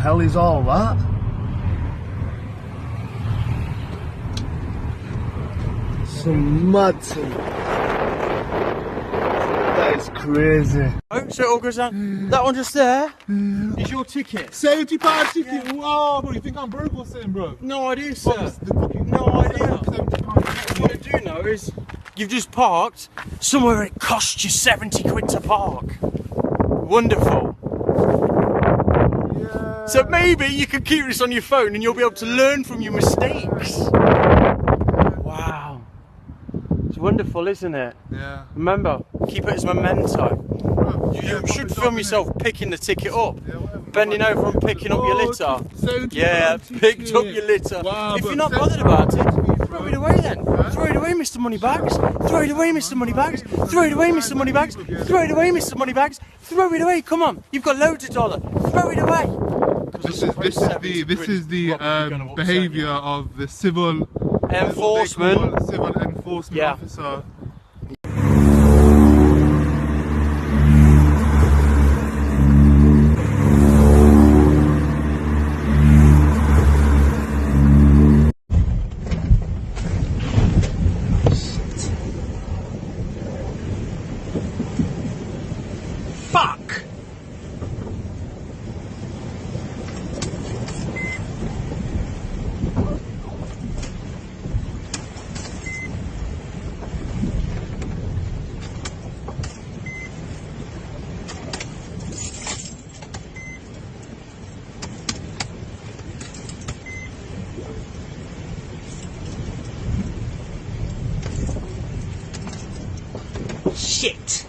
hell is all that? Some mad thing. That is crazy. Oh, so it all goes down. That one just there is your ticket. £70 ticket. Wow, bro, you think I'm broke or something, bro? No idea, sir. Fucking No idea. £70. What I do know is you've just parked somewhere it costs you 70 quid to park. Wonderful. Yeah. So maybe you can keep this on your phone and you'll be able to learn from your mistakes. Wow. It's wonderful, isn't it? Yeah. Remember, keep it as memento. Bro, You should film yourself picking the ticket up. Yeah, whatever. Bending over and picking up your litter. 70 Yeah, ticket. picked up your litter. Wow, If but you're not 70 bothered about it, throw it away then. Throw it away, Mr. Moneybags. Throw it away, Mr. Moneybags. Throw it away, Mr. Moneybags. Throw it away, Mr. Moneybags. Throw it away. Come on, you've got loads of dollars. Throw it away. This is the behaviour of the civil enforcement officer. Fuck! Shit!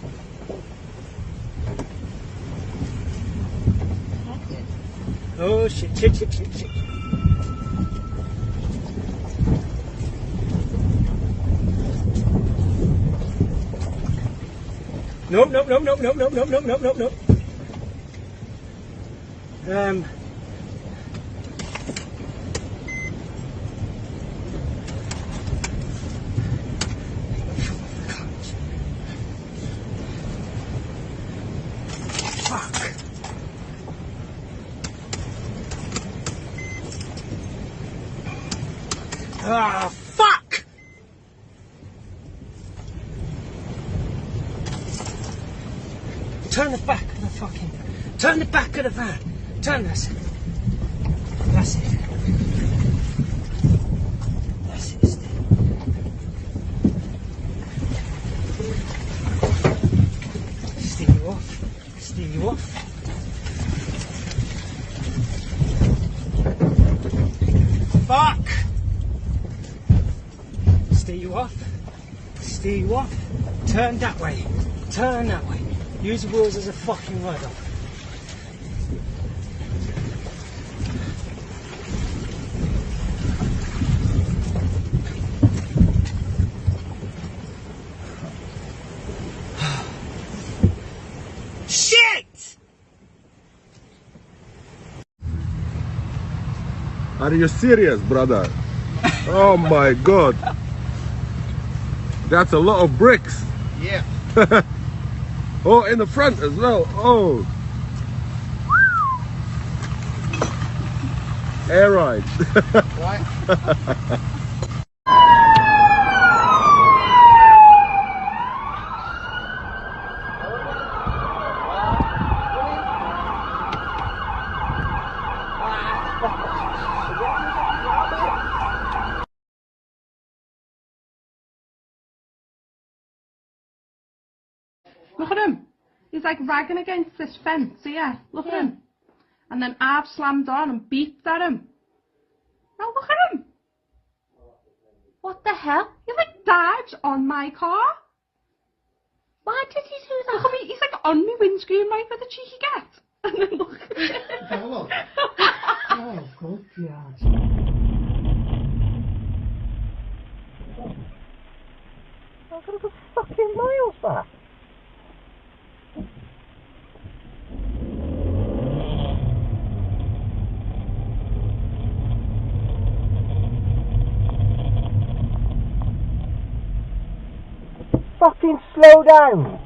Oh shit, shit, shit, shit, shit. Nope, nope, nope, nope, nope, nope, nope, nope, nope, nope, nope. Fuck. Ah, fuck! Turn the back of the fucking... Turn the back of the van. Turn this. That's it. That's it, Steve. Steer you off. Steer you off. Fuck! Steer you off. Steer you off. Turn that way. Turn that way. Use the wheels as a fucking rudder. Shit! Are you serious, brother? Oh my god. That's a lot of bricks. Yeah. Oh, in the front as well. Oh. Air ride. Right. Look at him. He's like ragging against this fence here. Look at him. And then I've slammed on and beeped at him. Now look at him. What the hell? He like dived on my car. Why did he do that? Look at me. He's like on my windscreen right where the cheeky gets. And then look at him. Hello. Oh, good God. I've got to go fucking miles back. Fucking slow down.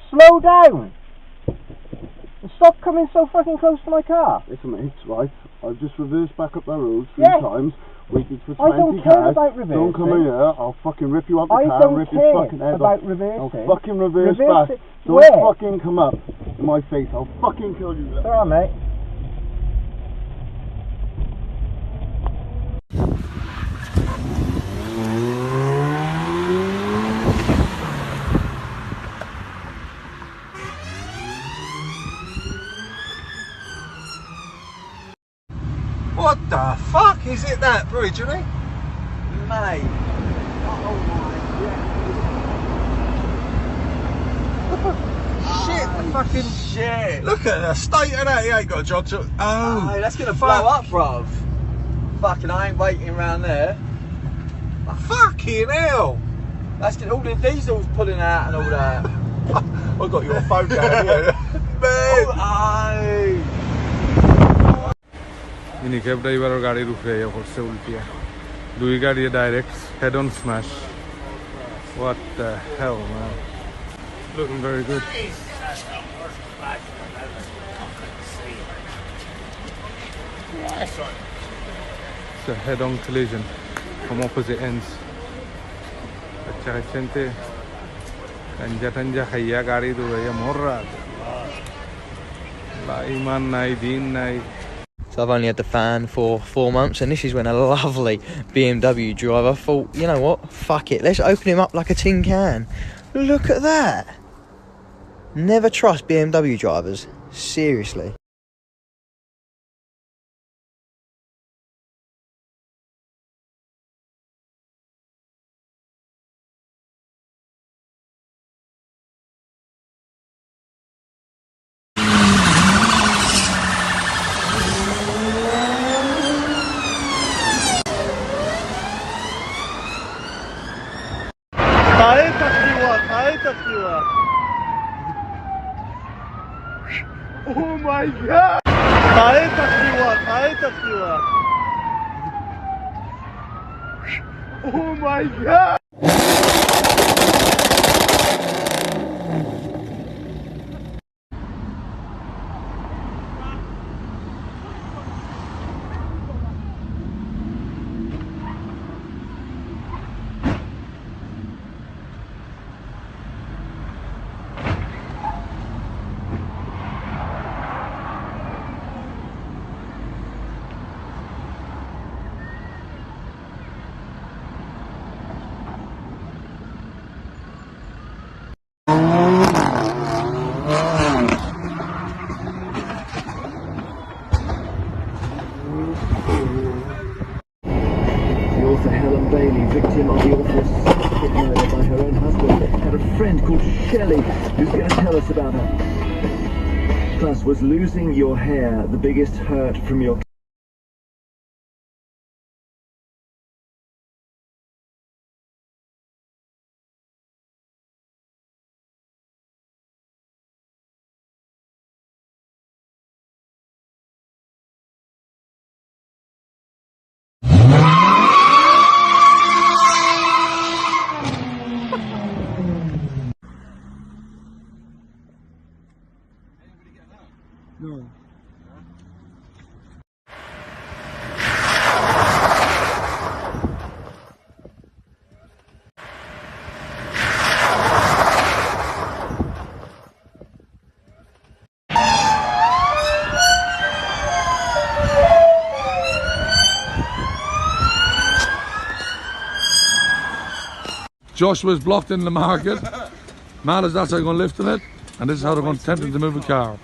Slow down. stop coming so fucking close to my car. Listen, mate, right. I've just reversed back up that road 3 Yeah. times. Waited for 20 I don't care cars. about reversing. Don't come in here. I'll fucking rip you up the I car don't and rip care your fucking head about off. reversing. I'll fucking reverse Reverse back. it Don't where? fucking come up in my face. I'll fucking kill you. It's alright, mate. What the fuck is it that bridge, isn't it? Mate. Shit, the fucking Shit. look at the state of that. He ain't got a job to. Oh, that's gonna fuck. blow up, bruv. Fucking, I ain't waiting around there. Fucking hell! That's all the diesel's pulling out and all that. I got your phone down here. इन्हीं cab driver और गाड़ी रुक रही है और से उल्टी है दूसरी गाड़ी है direct head on smash What the hell, man? Looking very good. It's a head-on collision from opposite ends. अच्छा gente tanja hayya गाड़ी तो भैया मोर रहा ला ईमान नाई दीन नाई. So I've only had the fan for 4 months, and this is when a lovely BMW driver thought, you know what, fuck it, let's open him up like a tin can. Look at that. Never trust BMW drivers, seriously. Oh my god! Oh my god! The author Helen Bailey, victim of the awful secret murder by her own husband, had a friend called Shelley who's going to tell us about her. Plus, was losing your hair the biggest hurt from your No. Joshua's blocked in the market. Mal is that's how they're going to lift in it, and this is how they're going to attempt to move a car.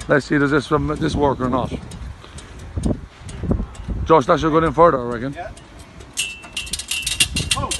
Let's see, does this work or not? Josh, that should go in further, I reckon. Yeah. Oh.